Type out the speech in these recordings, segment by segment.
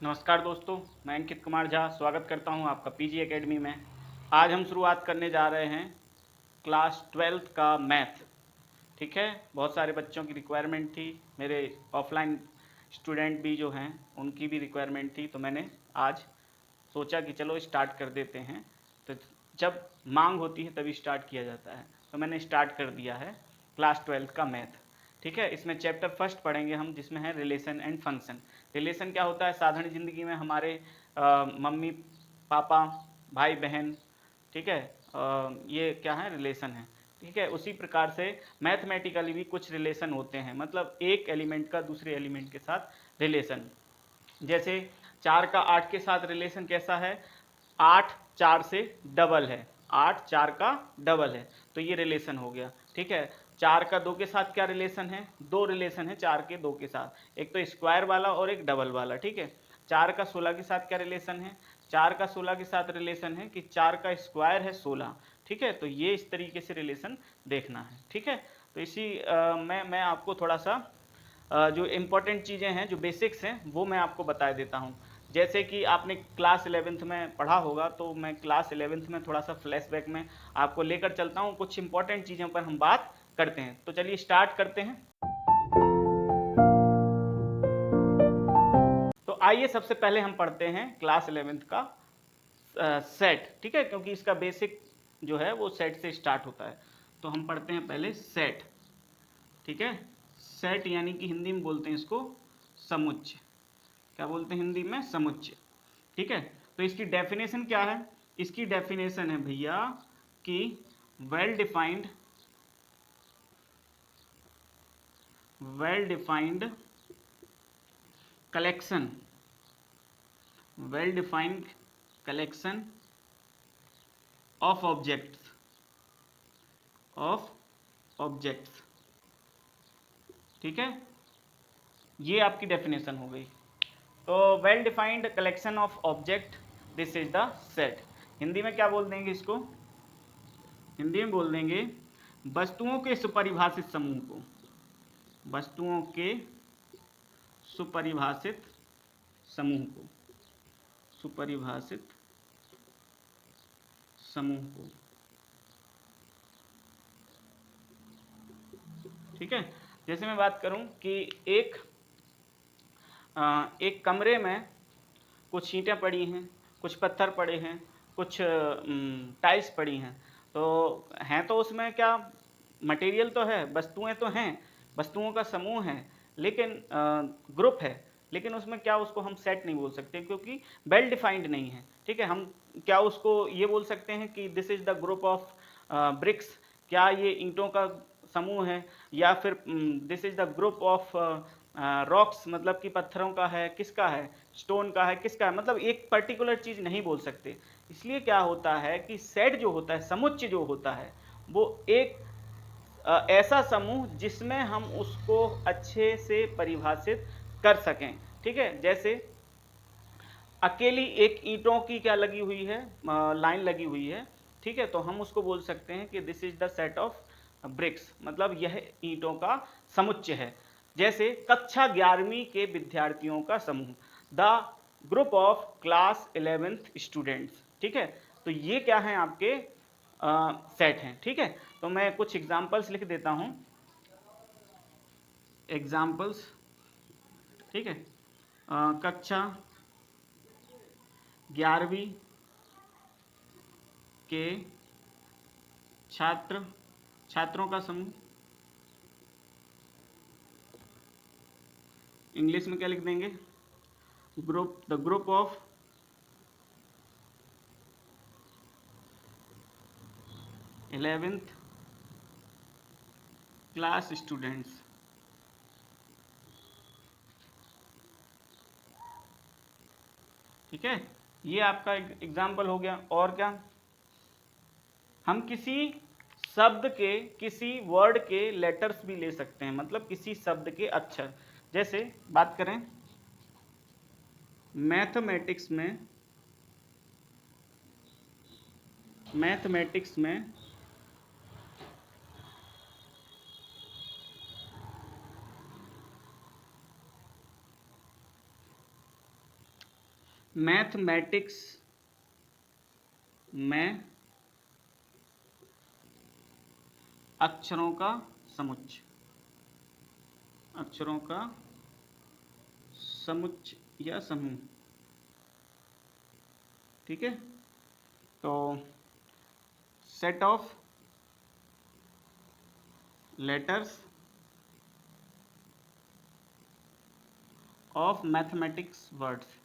नमस्कार दोस्तों, मैं अंकित कुमार झा स्वागत करता हूं आपका पीजी एकेडमी में। आज हम शुरुआत करने जा रहे हैं क्लास 12th का मैथ। ठीक है, बहुत सारे बच्चों की रिक्वायरमेंट थी, मेरे ऑफलाइन स्टूडेंट भी जो हैं उनकी भी रिक्वायरमेंट थी, तो मैंने आज सोचा कि चलो स्टार्ट कर देते हैं। तो जब मांग होती है तभी स्टार्ट किया जाता है, तो मैंने स्टार्ट कर दिया है क्लास 12th का मैथ। ठीक है, इसमें चैप्टर फर्स्ट पढ़ेंगे हम, जिसमें है रिलेशन एंड फंक्शन। रिलेशन क्या होता है? साधारण ज़िंदगी में हमारे मम्मी पापा, भाई बहन, ठीक है, ये क्या है? रिलेशन है। ठीक है, उसी प्रकार से मैथमेटिकली भी कुछ रिलेशन होते हैं, मतलब एक एलिमेंट का दूसरे एलिमेंट के साथ रिलेशन। जैसे 4 का 8 के साथ रिलेशन कैसा है? 8 4 से डबल है, 8 4 का डबल है, तो ये रिलेशन हो गया। ठीक है, 4 का 2 के साथ क्या रिलेशन है? दो रिलेशन है 4 के 2 के साथ, एक तो स्क्वायर वाला और एक डबल वाला। ठीक है, 4 का 16 के साथ क्या रिलेशन है? 4 का 16 के साथ रिलेशन है कि 4 का स्क्वायर है 16। ठीक है, तो ये इस तरीके से रिलेशन देखना है। ठीक है, तो इसी मैं आपको थोड़ा सा जो इम्पोर्टेंट चीज़ें हैं, जो बेसिक्स हैं, वो मैं आपको बता देता हूँ। जैसे कि आपने क्लास 11th में पढ़ा होगा, तो मैं क्लास 11th में थोड़ा सा फ्लैशबैक में आपको लेकर चलता हूँ, कुछ इंपॉर्टेंट चीज़ों पर हम बात करते हैं। तो चलिए स्टार्ट करते हैं। तो आइए सबसे पहले हम पढ़ते हैं क्लास 11th का सेट। ठीक है, क्योंकि इसका बेसिक जो है वो सेट से स्टार्ट होता है। तो हम पढ़ते हैं पहले सेट। ठीक है, सेट यानी कि हिंदी में बोलते हैं इसको समुच्चय। क्या बोलते हैं हिंदी में? समुच्चय। ठीक है, तो इसकी डेफिनेशन क्या है? इसकी डेफिनेशन है भैया कि well defined collection well defined collection of objects. ठीक है, ये आपकी डेफिनेशन हो गई। तो well defined collection of object, this is the set. Hindi में क्या बोल देंगे इसको? हिंदी में बोल देंगे वस्तुओं के सुपरिभाषित समूह को। वस्तुओं के सुपरिभाषित समूह को, सुपरिभाषित समूह को। ठीक है, जैसे मैं बात करूं कि एक कमरे में कुछ ईंटें पड़ी हैं, कुछ पत्थर पड़े हैं, कुछ टाइल्स पड़ी हैं, तो हैं तो उसमें क्या मटेरियल तो है, वस्तुएं तो हैं, वस्तुओं का समूह है, लेकिन ग्रुप है, लेकिन उसमें क्या उसको हम सेट नहीं बोल सकते, क्योंकि वेल डिफाइंड नहीं है। ठीक है, हम क्या उसको ये बोल सकते हैं कि this is the group of BRICS? क्या ये ईंटों का समूह है? या फिर this is the group of rocks, मतलब कि पत्थरों का है, किसका है? स्टोन का है, किसका है? मतलब एक पर्टिकुलर चीज़ नहीं बोल सकते। इसलिए क्या होता है कि सेट जो होता है, समुच्चय जो होता है, वो एक ऐसा समूह जिसमें हम उसको अच्छे से परिभाषित कर सकें। ठीक है, जैसे अकेली एक ईंटों की क्या लगी हुई है, लाइन लगी हुई है। ठीक है, तो हम उसको बोल सकते हैं कि this is the set of BRICS, मतलब यह ईंटों का समुच्चय है। जैसे कक्षा 11वीं के विद्यार्थियों का समूह, the group of class 11th students. ठीक है, तो ये क्या है? आपके सेट हैं। ठीक है, तो मैं कुछ एग्जाम्पल्स लिख देता हूं, एग्जाम्पल्स। ठीक है, कक्षा 11वीं के छात्रों का समूह। इंग्लिश में क्या लिख देंगे? The group of eleventh class students. ठीक है, ये आपका एग्जाम्पल हो गया। और क्या? हम किसी शब्द के, किसी वर्ड के लेटर्स भी ले सकते हैं, मतलब किसी शब्द के अक्षर। जैसे बात करें मैथमेटिक्स में, मैथमेटिक्स में मैथमेटिक्स में अक्षरों का समुच्चय, अक्षरों का समुच्चय या समूह। ठीक है, तो set of letters of mathematics words,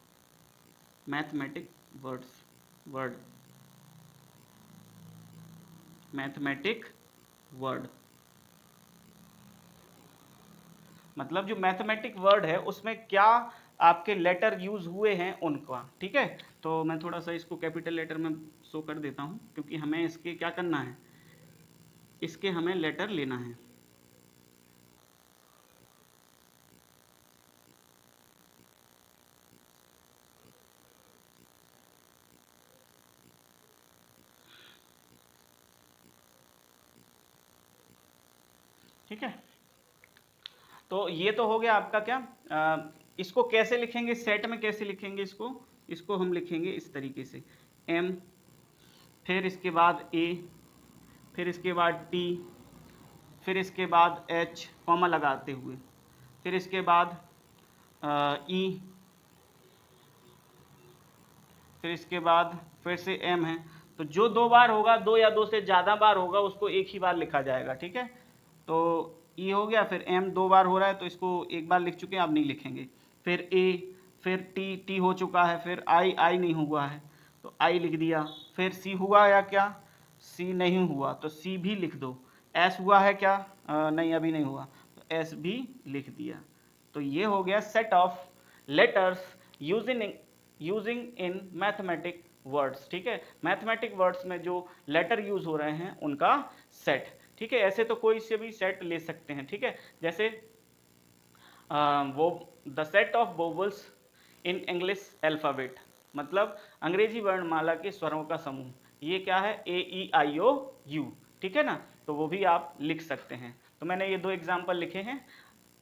mathematic words, word, mathematic word, मतलब जो मैथमेटिक वर्ड है उसमें क्या आपके लेटर यूज हुए हैं उनका। ठीक है, तो मैं थोड़ा सा इसको कैपिटल लेटर में शो कर देता हूं, क्योंकि हमें इसके क्या करना है, इसके हमें लेटर लेना है। ठीक है, तो ये तो हो गया आपका क्या, इसको कैसे लिखेंगे, सेट में कैसे लिखेंगे इसको, इसको हम लिखेंगे इस तरीके से, एम, फिर इसके बाद ए, फिर इसके बाद टी, फिर इसके बाद एच कॉमा लगाते हुए, फिर इसके बाद ई, फिर इसके बाद फिर से एम है। तो जो दो बार होगा, दो या दो से ज़्यादा बार होगा, उसको एक ही बार लिखा जाएगा। ठीक है, तो ई हो गया, फिर एम दो बार हो रहा है तो इसको एक बार लिख चुके हैं, अब नहीं लिखेंगे। फिर ए, फिर टी, टी हो चुका है, फिर आई, आई नहीं हुआ है तो आई लिख दिया। फिर सी हुआ या क्या, सी नहीं हुआ तो सी भी लिख दो। एस हुआ है क्या, नहीं अभी नहीं हुआ तो एस भी लिख दिया। तो ये हो गया set of letters using in mathematic words. ठीक है, मैथमेटिक वर्ड्स में जो लेटर यूज हो रहे हैं उनका सेट। ठीक है, ऐसे तो कोई से भी सेट ले सकते हैं। ठीक है, जैसे वो the set of vowels in English alphabet, मतलब अंग्रेजी वर्णमाला के स्वरों का समूह। ये क्या है, ए ई आई ओ यू। ठीक है ना, तो वो भी आप लिख सकते हैं। तो मैंने ये दो एग्जाम्पल लिखे हैं,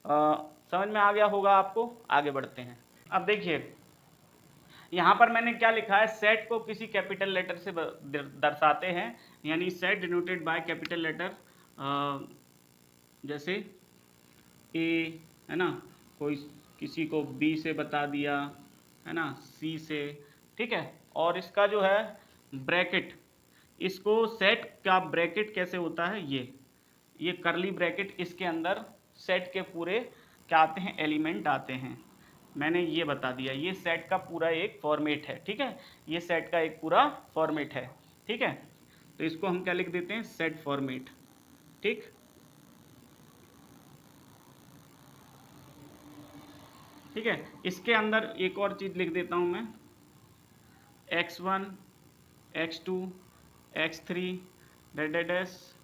समझ में आ गया होगा आपको। आगे बढ़ते हैं। अब देखिए यहाँ पर मैंने क्या लिखा है, सेट को किसी कैपिटल लेटर से दर्शाते हैं, यानी set denoted by capital letter, जैसे ए है ना, कोई किसी को बी से बता दिया है ना, सी से। ठीक है, और इसका जो है ब्रैकेट, इसको सेट का ब्रैकेट कैसे होता है, ये करली ब्रैकेट, इसके अंदर सेट के पूरे क्या आते हैं, एलिमेंट आते हैं। मैंने ये बता दिया, ये सेट का पूरा एक फॉर्मेट है। ठीक है, ये सेट का एक पूरा फॉर्मेट है। ठीक है, तो इसको हम क्या लिख देते हैं, सेट फॉर्मेट। ठीक, ठीक है, इसके अंदर एक और चीज लिख देता हूं मैं, x1, x2, x3 डैश,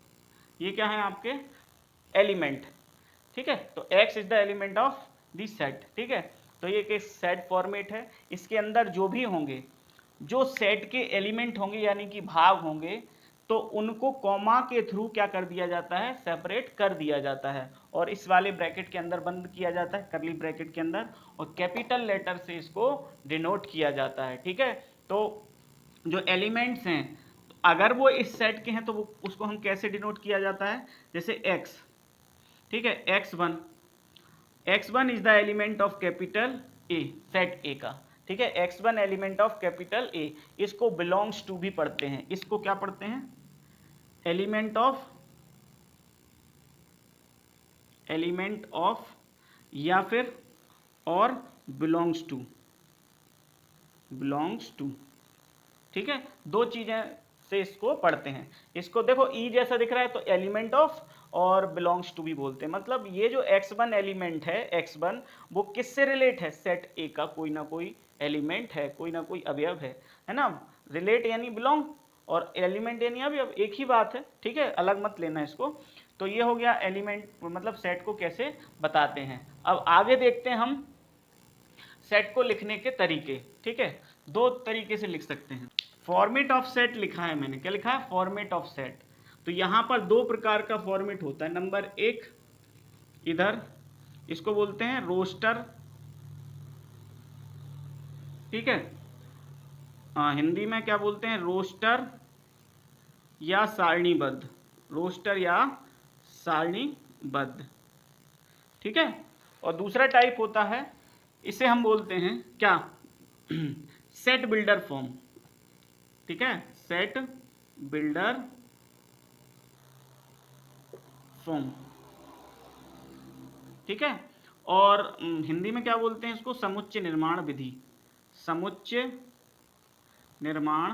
ये क्या है आपके एलिमेंट। ठीक है, तो x is the element of this set. ठीक है, तो ये एक सेट फॉर्मेट है, इसके अंदर जो भी होंगे, जो सेट के एलिमेंट होंगे यानी कि भाग होंगे, तो उनको कॉमा के थ्रू क्या कर दिया जाता है, सेपरेट कर दिया जाता है, और इस वाले ब्रैकेट के अंदर बंद किया जाता है, करली ब्रैकेट के अंदर, और कैपिटल लेटर से इसको डिनोट किया जाता है। ठीक है, तो जो एलिमेंट्स हैं, अगर वो इस सेट के हैं तो वो उसको हम कैसे डिनोट किया जाता है, जैसे x। ठीक है, x1 is the element of capital A, set ए का। ठीक है, x1 element of capital A, इसको बिलोंग्स टू भी पढ़ते हैं, इसको क्या पढ़ते हैं, एलिमेंट ऑफ या फिर और बिलोंग्स टू। ठीक है, दो चीजें से इसको पढ़ते हैं। इसको देखो ई जैसा दिख रहा है तो एलिमेंट ऑफ और बिलोंग्स टू भी बोलते हैं। मतलब ये जो x1 एलिमेंट है, x1 वो किससे रिलेट है, सेट ए का कोई ना कोई एलिमेंट है, कोई ना कोई अवयव है ना। रिलेट यानी बिलोंग और एलिमेंट यानी अवयव, एक ही बात है। ठीक है, अलग मत लेना इसको। तो ये हो गया एलिमेंट, मतलब सेट को कैसे बताते हैं। अब आगे देखते हैं हम सेट को लिखने के तरीके। ठीक है, दो तरीके से लिख सकते हैं। फॉर्मेट ऑफ सेट लिखा है मैंने, क्या लिखा है, फॉर्मेट ऑफ सेट। तो यहां पर दो प्रकार का फॉर्मेट होता है। नंबर एक, इधर इसको बोलते हैं रोस्टर। ठीक है, हाँ, हिंदी में क्या बोलते हैं, रोस्टर या सारणीबद्ध, रोस्टर या सारणीबद्ध, ठीक है। और दूसरा टाइप होता है, इसे हम बोलते हैं क्या, सेट बिल्डर फॉर्म, ठीक है, सेट बिल्डर फॉर्म, ठीक है। और हिंदी में क्या बोलते हैं इसको, समुच्चय निर्माण विधि, समुच्चय निर्माण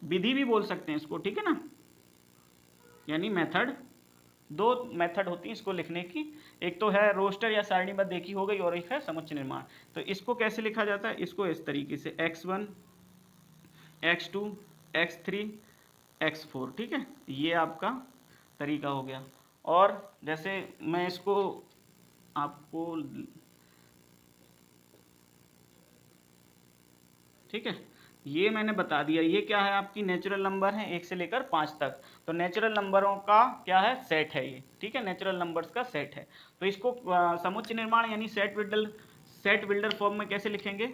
विधि भी बोल सकते हैं इसको, ठीक है ना, यानी मेथड। दो मेथड होती है इसको लिखने की, एक तो है रोस्टर या सारणीबद्ध, एक ही हो गई, और एक है समुच्चय निर्माण। तो इसको कैसे लिखा जाता है, इसको इस तरीके से x1 x2 x3 x4, ठीक है, ये आपका तरीका हो गया। और जैसे मैं इसको आपको, ठीक है, ये मैंने बता दिया, ये क्या है आपकी नेचुरल नंबर है 1 से लेकर 5 तक। तो नेचुरल नंबरों का क्या है, सेट है ये, ठीक है, नेचुरल नंबर्स का सेट है। तो इसको समुच्चय निर्माण यानी सेट बिल्डर फॉर्म में कैसे लिखेंगे,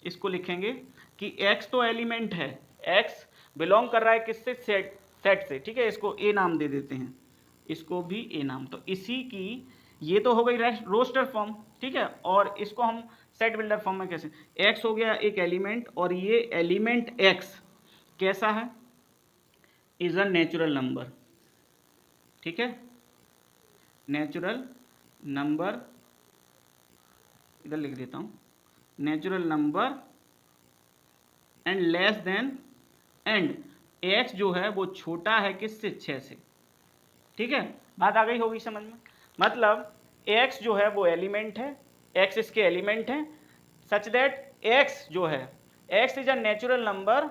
इसको लिखेंगे कि x तो एलिमेंट है, x बिलोंग कर रहा है किससे, सेट से, ठीक है, इसको a नाम दे देते हैं, इसको भी a नाम। तो इसी की, ये तो हो गई रोस्टर फॉर्म, ठीक है, और इसको हम सेट बिल्डर फॉर्म में कैसे, x हो गया एक एलिमेंट, और ये एलिमेंट x कैसा है, इज अ नेचुरल नंबर, ठीक है, नेचुरल नंबर, इधर लिख देता हूं, natural number and less than, and x जो है वो छोटा है किससे, 6 से, ठीक है, बात आ गई होगी समझ में। मतलब x जो है वो एलिमेंट है, x इसके एलिमेंट है, सच दैट x जो है, x is a natural number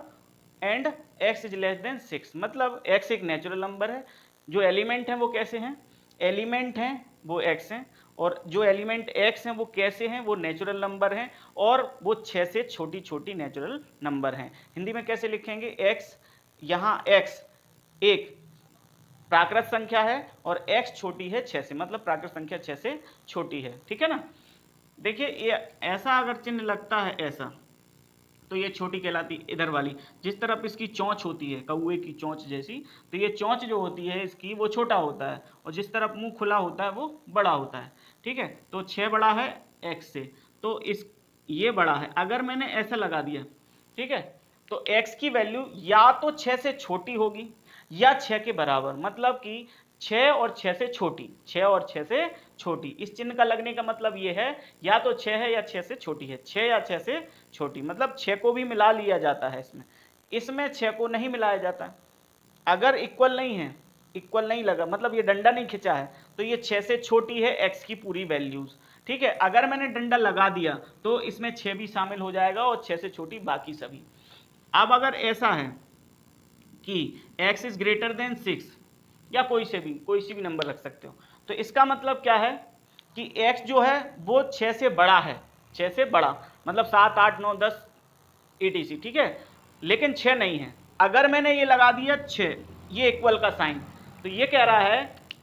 and x is less than 6, मतलब x एक नेचुरल नंबर है, जो एलिमेंट हैं वो कैसे हैं, एलिमेंट हैं वो x हैं, और जो एलिमेंट x हैं वो कैसे हैं, वो नेचुरल नंबर हैं, और वो 6 से छोटी छोटी नेचुरल नंबर हैं। हिंदी में कैसे लिखेंगे, x, यहाँ x एक प्राकृत संख्या है और x छोटी है 6 से, मतलब प्राकृत संख्या 6 से छोटी है, ठीक है ना। देखिए ये ऐसा अगर चिन्ह लगता है ऐसा, तो ये छोटी कहलाती है, इधर वाली जिस तरफ इसकी चोंच होती है, कौवे की चोंच जैसी, तो ये चोंच जो होती है इसकी वो छोटा होता है, और जिस तरफ मुंह खुला होता है वो बड़ा होता है, ठीक है। तो 6 बड़ा है x से, तो इस, ये बड़ा है, अगर मैंने ऐसा लगा दिया, ठीक है, तो x की वैल्यू या तो 6 से छोटी होगी या 6 के बराबर, मतलब कि 6 और 6 से छोटी, 6 और 6 से छोटी। इस चिन्ह का लगने का मतलब ये है, या तो 6 है या 6 से छोटी है, 6 या 6 से छोटी, मतलब 6 को भी मिला लिया जाता है इसमें, इसमें 6 को नहीं मिलाया जाता। अगर इक्वल नहीं है, इक्वल नहीं लगा, मतलब ये डंडा नहीं खिंचा है, तो ये 6 से छोटी है x की पूरी वैल्यूज, ठीक है। अगर मैंने डंडा लगा दिया तो इसमें 6 भी शामिल हो जाएगा और 6 से छोटी बाकी सभी। अब अगर ऐसा है कि x इज ग्रेटर देन 6, या कोई सी भी नंबर रख सकते हो, तो इसका मतलब क्या है कि x जो है वो 6 से बड़ा है, 6 से बड़ा, मतलब 7 8 9 10 etc, ठीक है, लेकिन 6 नहीं है। अगर मैंने ये लगा दिया 6, ये इक्वल का साइन, तो ये कह रहा है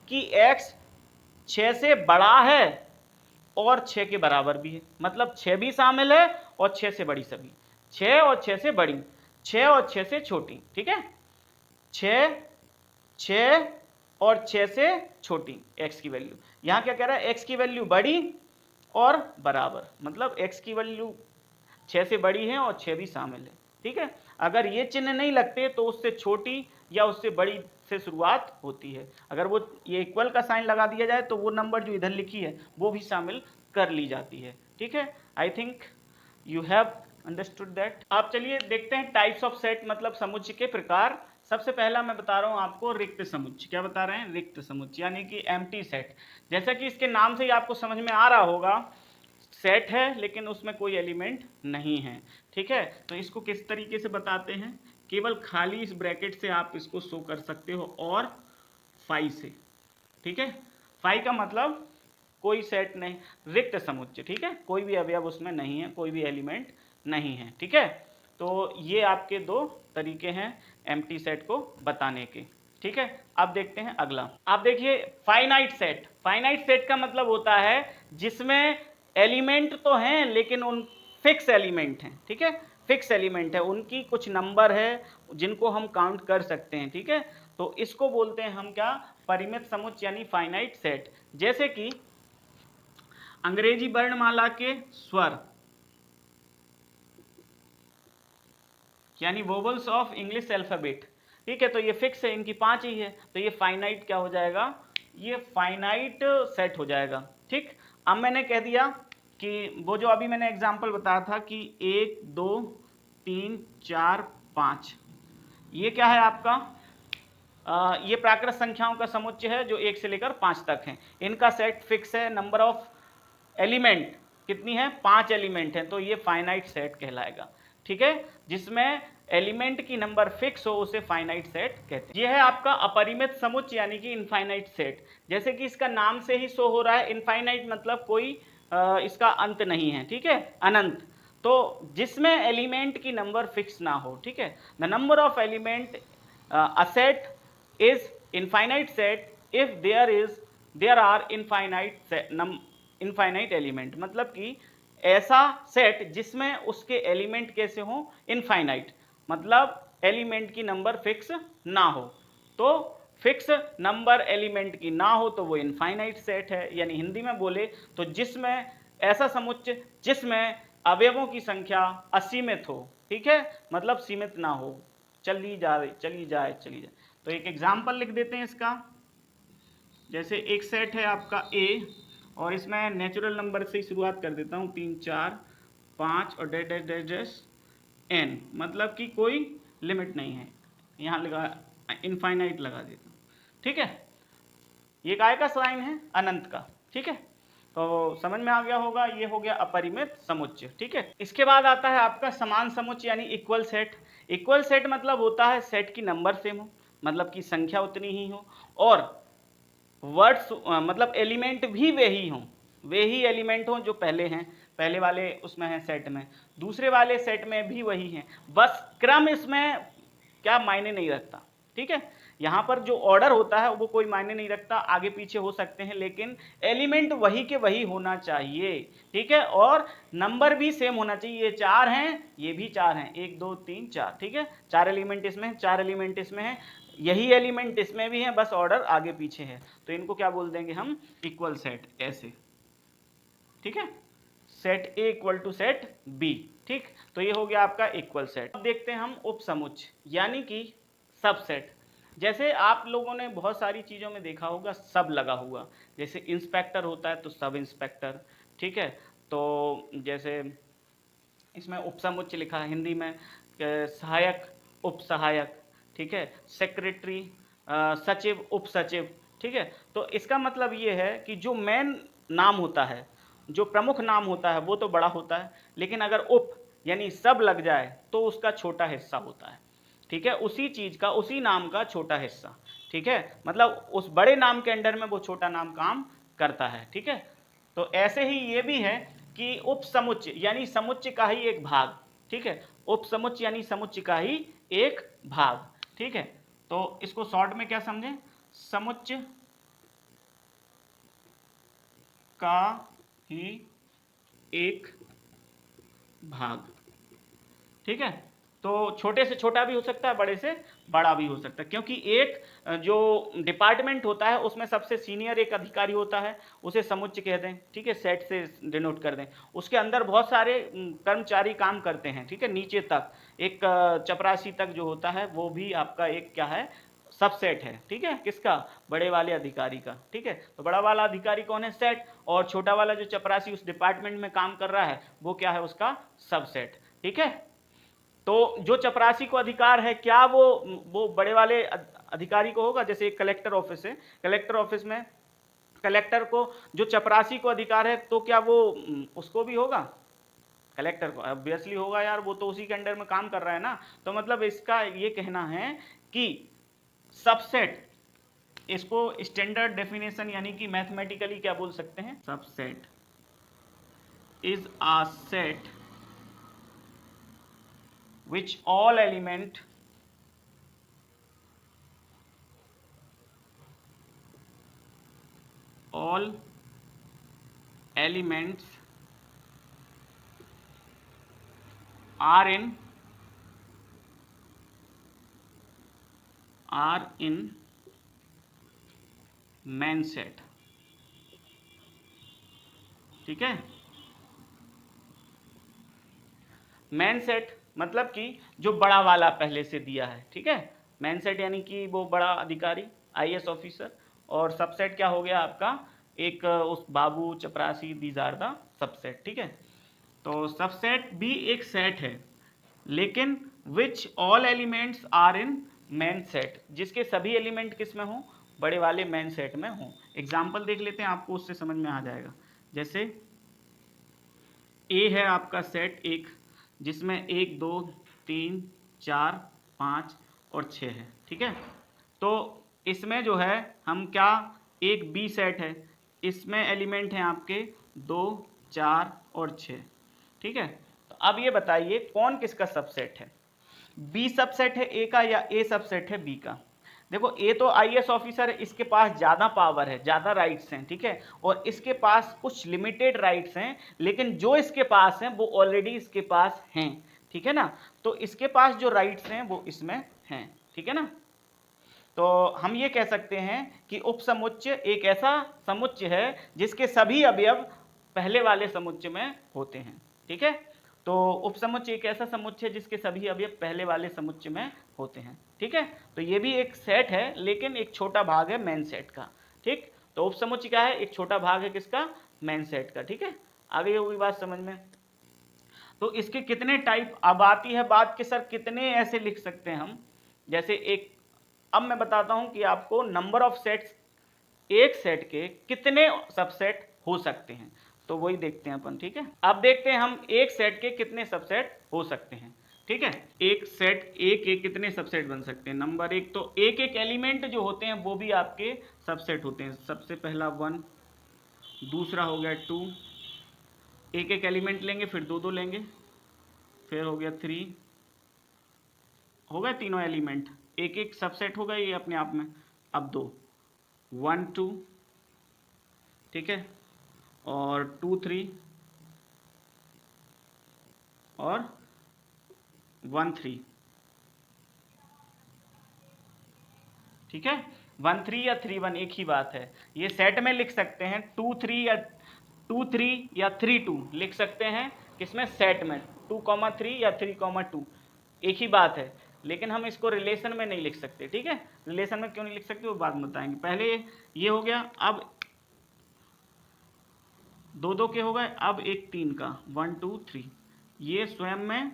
कि x 6 से बड़ा है और 6 के बराबर भी है, मतलब 6 भी शामिल है और 6 से बड़ी सभी, 6 और 6 से बड़ी, 6 और 6 से छोटी, ठीक है, 6 6 और 6 से छोटी x की वैल्यू। यहाँ क्या कह रहा है, x की वैल्यू बड़ी और बराबर, मतलब x की वैल्यू 6 से बड़ी है और 6 भी शामिल है, ठीक है। अगर ये चिन्ह नहीं लगते तो उससे छोटी या उससे बड़ी से शुरुआत होती है। अगर वो ये इक्वल का साइन लगा दिया जाए तो वो नंबर जो इधर लिखी है वो भी शामिल कर ली जाती है, ठीक है। I think you have understood that. आप चलिए देखते हैं टाइप्स ऑफ सेट, मतलब समुच्चय के प्रकार। सबसे पहला मैं बता रहा हूं आपको रिक्त समुच्चय। क्या बता रहे हैं, रिक्त समुच्चय, यानी कि एम्प्टी सेट। जैसा कि इसके नाम से ही आपको समझ में आ रहा होगा, सेट है लेकिन उसमें कोई एलिमेंट नहीं है, ठीक है। तो इसको किस तरीके से बताते हैं, केवल खाली इस ब्रैकेट से आप इसको शो कर सकते हो, और फाई से, ठीक है। फाई का मतलब कोई सेट नहीं, रिक्त समुच्चय, ठीक है, कोई भी अवयव उसमें नहीं है, कोई भी एलिमेंट नहीं है, ठीक है। तो ये आपके दो तरीके हैं एम्प्टी सेट को बताने के, ठीक है। अब देखते हैं अगला। आप देखिए फाइनाइट सेट। फाइनाइट सेट का मतलब होता है जिसमें एलिमेंट तो हैं लेकिन उन फिक्स एलिमेंट हैं, ठीक है। फिक्स एलिमेंट है, उनकी कुछ नंबर है जिनको हम काउंट कर सकते हैं, ठीक है। तो इसको बोलते हैं हम क्या, परिमित समुच्चय यानी फाइनाइट सेट। जैसे कि अंग्रेजी वर्णमाला के स्वर यानी वोवल्स ऑफ इंग्लिश अल्फाबेट, ठीक है, तो ये फिक्स है, इनकी 5 ही है, तो ये फाइनाइट क्या हो जाएगा, ये फाइनाइट सेट हो जाएगा, ठीक। अब मैंने कह दिया कि वो जो अभी मैंने एग्जांपल बताया था कि 1 2 3 4 5, ये क्या है आपका, ये प्राकृत संख्याओं का समुच्चय है जो 1 से लेकर 5 तक है, इनका सेट फिक्स है। नंबर ऑफ एलिमेंट कितनी है, 5 एलिमेंट हैं, तो ये फाइनाइट सेट कहलाएगा, ठीक है। जिसमें एलिमेंट की नंबर फिक्स हो उसे फाइनाइट सेट कहते हैं। ये है आपका अपरिमित समुच्चय यानी कि इनफाइनाइट सेट। जैसे कि इसका नाम से ही शो हो रहा है, इनफाइनाइट मतलब कोई इसका अंत नहीं है, ठीक है, अनंत। तो जिसमें एलिमेंट की नंबर फिक्स ना हो, ठीक है। The number of element a set is infinite set if there are infinite element, मतलब कि ऐसा सेट जिसमें उसके एलिमेंट कैसे हो, इनफाइनाइट, मतलब एलिमेंट की नंबर फिक्स ना हो। तो फिक्स नंबर एलिमेंट की ना हो तो वो इनफाइनाइट सेट है, यानी हिंदी में बोले तो जिसमें ऐसा समुच्चय जिसमें अवयवों की संख्या असीमित हो, ठीक है, मतलब सीमित ना हो, चली जाए। तो एक एग्जाम्पल लिख देते हैं इसका। जैसे एक सेट है आपका ए, और इसमें नेचुरल नंबर से ही शुरुआत कर देता हूँ, 3 4 5 और dash dash dash dash n, मतलब कि कोई लिमिट नहीं है, यहाँ लगा इनफाइनाइट लगा देता हूँ, ठीक है। ये काय का साइन है, अनंत का, ठीक है। तो समझ में आ गया होगा, ये हो गया अपरिमित समुच्चय, ठीक है। इसके बाद आता है आपका समान समुच्चय यानी इक्वल सेट। इक्वल सेट मतलब होता है सेट की नंबर सेम हो, मतलब की संख्या उतनी ही हो, और वर्ड्स मतलब एलिमेंट भी वे ही एलिमेंट हों जो पहले हैं, पहले वाले उसमें है सेट में, दूसरे वाले सेट में भी वही हैं, बस क्रम इसमें क्या मायने नहीं रखता, ठीक है। यहाँ पर जो ऑर्डर होता है वो कोई मायने नहीं रखता, आगे पीछे हो सकते हैं, लेकिन एलिमेंट वही के वही होना चाहिए, ठीक है, और नंबर भी सेम होना चाहिए। ये 4 हैं, ये भी 4 हैं, 1 2 3 4, ठीक है, 4 एलिमेंट इसमें, 4 एलिमेंट इसमें है, यही एलिमेंट इसमें भी है, बस ऑर्डर आगे पीछे है, तो इनको क्या बोल देंगे हम, इक्वल सेट, ऐसे, ठीक है। Set A equal to set B, ठीक। तो ये हो गया आपका इक्वल सेट। अब देखते हैं हम उपसमुच्चय यानी कि सबसेट। जैसे आप लोगों ने बहुत सारी चीज़ों में देखा होगा सब लगा हुआ, जैसे इंस्पेक्टर होता है तो सब इंस्पेक्टर, ठीक है। तो जैसे इसमें उपसमुच्चय लिखा है हिंदी में, सहायक उप सहायक, ठीक है, सेक्रेटरी सचिव उप सचिव, ठीक है। तो इसका मतलब ये है कि जो मेन नाम होता है, जो प्रमुख नाम होता है वो तो बड़ा होता है, लेकिन अगर उप यानी सब लग जाए तो उसका छोटा हिस्सा होता है, ठीक है, उसी चीज का उसी नाम का छोटा हिस्सा, ठीक है, मतलब उस बड़े नाम के अंडर में वो छोटा नाम काम करता है, ठीक है। तो ऐसे ही ये भी है कि उपसमुच्चय यानी समुच्चय का ही एक भाग, ठीक है, उपसमुच्चय यानी समुच्चय का ही एक भाग, ठीक है। तो इसको शॉर्ट में क्या समझें, समुच्चय का ही एक भाग, ठीक है। तो छोटे से छोटा भी हो सकता है, बड़े से बड़ा भी हो सकता है, क्योंकि एक जो डिपार्टमेंट होता है उसमें सबसे सीनियर एक अधिकारी होता है, उसे समुच्चय कह दें, ठीक है, सेट से डिनोट कर दें। उसके अंदर बहुत सारे कर्मचारी काम करते हैं, ठीक है, नीचे तक एक चपरासी तक जो होता है वो भी आपका एक क्या है, सबसेट है, ठीक है, किसका, बड़े वाले अधिकारी का, ठीक है। तो बड़ा वाला अधिकारी कौन है, सेट, और छोटा वाला जो चपरासी उस डिपार्टमेंट में काम कर रहा है वो क्या है, उसका सबसेट, ठीक है। तो जो चपरासी को अधिकार है क्या वो बड़े वाले अधिकारी को होगा, जैसे एक कलेक्टर ऑफिस है, कलेक्टर ऑफिस में कलेक्टर को जो चपरासी को अधिकार है तो क्या वो उसको भी होगा, कलेक्टर को ऑब्वियसली होगा यार, वो तो उसी के अंडर में काम कर रहा है ना। तो मतलब इसका ये कहना है कि सबसेट, इसको स्टैंडर्ड डेफिनेशन यानी कि मैथमेटिकली क्या बोल सकते हैं, subset is a set which all elements are in are in main set. ठीक है, मैन सेट मतलब कि जो बड़ा वाला पहले से दिया है। ठीक है, मैन सेट यानी कि वो बड़ा अधिकारी आईएएस ऑफिसर, और सबसेट क्या हो गया आपका, एक उस बाबू चपरासी, दीज आर द सबसेट। ठीक है, तो सबसेट भी एक सेट है, लेकिन which all elements are in main set, जिसके सभी एलिमेंट किस में हों, बड़े वाले मैन सेट में हों। एग्जाम्पल देख लेते हैं, आपको उससे समझ में आ जाएगा। जैसे ए है आपका सेट एक, जिसमें 1 2 3 4 5 और 6 है। ठीक है, तो इसमें जो है हम क्या, एक बी सेट है, इसमें एलिमेंट हैं आपके 2 4 और 6। ठीक है, तो अब ये बताइए कौन किसका सबसेट है, बी सबसेट है ए का या ए सबसेट है बी का। देखो ए तो आईएएस ऑफिसर है, इसके पास ज़्यादा पावर है, ज़्यादा राइट्स हैं। ठीक है, और इसके पास कुछ लिमिटेड राइट्स हैं, लेकिन जो इसके पास हैं वो ऑलरेडी इसके पास हैं। ठीक है ना, तो इसके पास जो राइट्स हैं वो इसमें हैं। ठीक है ना, तो हम ये कह सकते हैं कि उपसमुच्चय एक ऐसा समुच्चय है जिसके सभी अवयव पहले वाले समुच्चय में होते हैं। ठीक है, तो उपसमुच्चय एक ऐसा समुच्चय है जिसके सभी अवयव पहले वाले समुच्चय में होते हैं। ठीक है, तो ये भी एक सेट है, लेकिन एक छोटा भाग है मेन सेट का। ठीक, तो उपसमुच्चय क्या है, एक छोटा भाग है किसका, मेन सेट का। ठीक है, आगे होगी बात समझ में। तो इसके कितने टाइप, अब आती है बात कि सर कितने ऐसे लिख सकते हैं हम। जैसे एक, अब मैं बताता हूं कि आपको नंबर ऑफ सेट्स, एक सेट के कितने सबसेट हो सकते हैं, तो वही देखते हैं अपन। ठीक है, अब देखते हैं हम एक सेट के कितने सबसेट हो सकते हैं। ठीक है, एक सेट ए के कितने सबसेट बन सकते हैं। नंबर एक, तो एक एक एलिमेंट जो होते हैं वो भी आपके सबसेट होते हैं। सबसे पहला 1, दूसरा हो गया 2, एक एक एलिमेंट लेंगे, फिर दो दो लेंगे, फिर हो गया 3, हो गए तीनों एलिमेंट, एक एक सबसेट हो गए ये अपने आप में। अब 2, 1 2, ठीक है, और 2 3 और 1 3। ठीक है, 1 3 या 3 1 एक ही बात है। ये सेट में लिख सकते हैं 2 3 या 2 3 या 3 2 लिख सकते हैं, किसमें, सेट में 2 3 या 3 2 एक ही बात है। लेकिन हम इसको रिलेशन में नहीं लिख सकते। ठीक है, रिलेशन में क्यों नहीं लिख सकते वो बात बताएंगे। पहले ये हो गया, अब दो दो के हो गए, अब एक 3 का 1 2 3, ये स्वयं में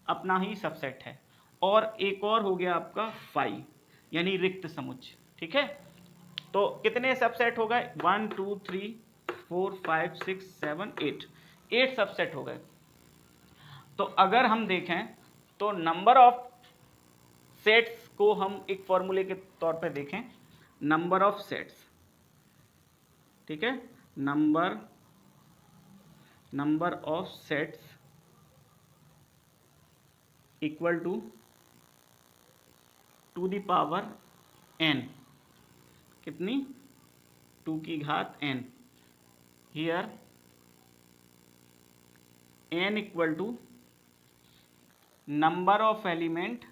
अपना ही सबसेट है। और एक और हो गया आपका 5, यानी रिक्त समुच्चय। ठीक है, तो कितने सबसेट हो गए, 1 2 3 4 5 6 7 8, 8 सबसेट हो गए। तो अगर हम देखें तो नंबर ऑफ सेट्स को हम एक फॉर्मूले के तौर पे देखें, नंबर ऑफ सेट्स। ठीक है, number of sets equal to the power n, कितनी, 2 की घात n। Here n equal to number of element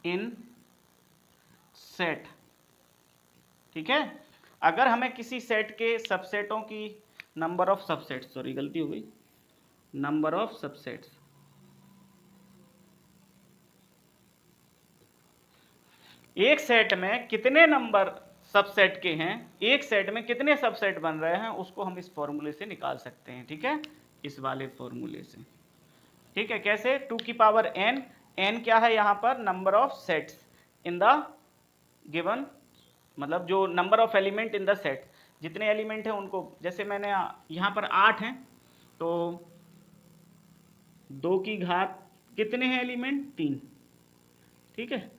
in set. ठीक है, अगर हमें किसी सेट के सबसेटों की नंबर ऑफ सबसेट्स, सॉरी गलती हो गई, नंबर ऑफ सबसेट्स, एक सेट में कितने नंबर सबसेट के हैं, एक सेट में कितने सबसेट बन रहे हैं, उसको हम इस फॉर्मूले से निकाल सकते हैं। ठीक है, इस वाले फॉर्मूले से। ठीक है, कैसे, 2 की पावर n, n क्या है यहाँ पर, number of sets in the given, मतलब जो number of element in the set, जितने एलिमेंट हैं उनको, जैसे मैंने यहाँ पर 8 हैं, तो 2 की घात कितने हैं एलिमेंट, 3। ठीक है,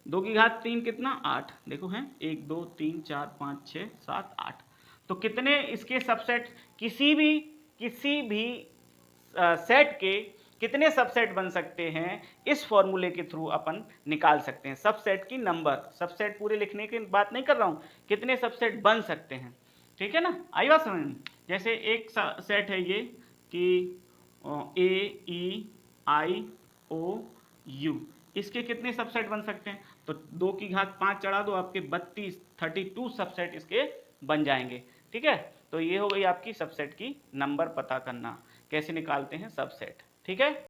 2 की घात 3 कितना, 8। देखो हैं 1 2 3 4 5 6 7 8, तो कितने इसके सबसेट, किसी भी सेट के कितने सबसेट बन सकते हैं, इस फॉर्मूले के थ्रू अपन निकाल सकते हैं। सबसेट की नंबर, सबसेट पूरे लिखने की बात नहीं कर रहा हूँ, कितने सबसेट बन सकते हैं। ठीक है ना, आई बात समझ में। जैसे एक सेट है ये कि ए ई आई ओ यू। इसके कितने सबसेट बन सकते हैं? तो 2 की घात 5 चढ़ा दो, आपके 32 सबसेट इसके बन जाएंगे। ठीक है, तो ये हो गई आपकी सबसेट की नंबर पता करना, कैसे निकालते हैं सबसेट। ठीक है।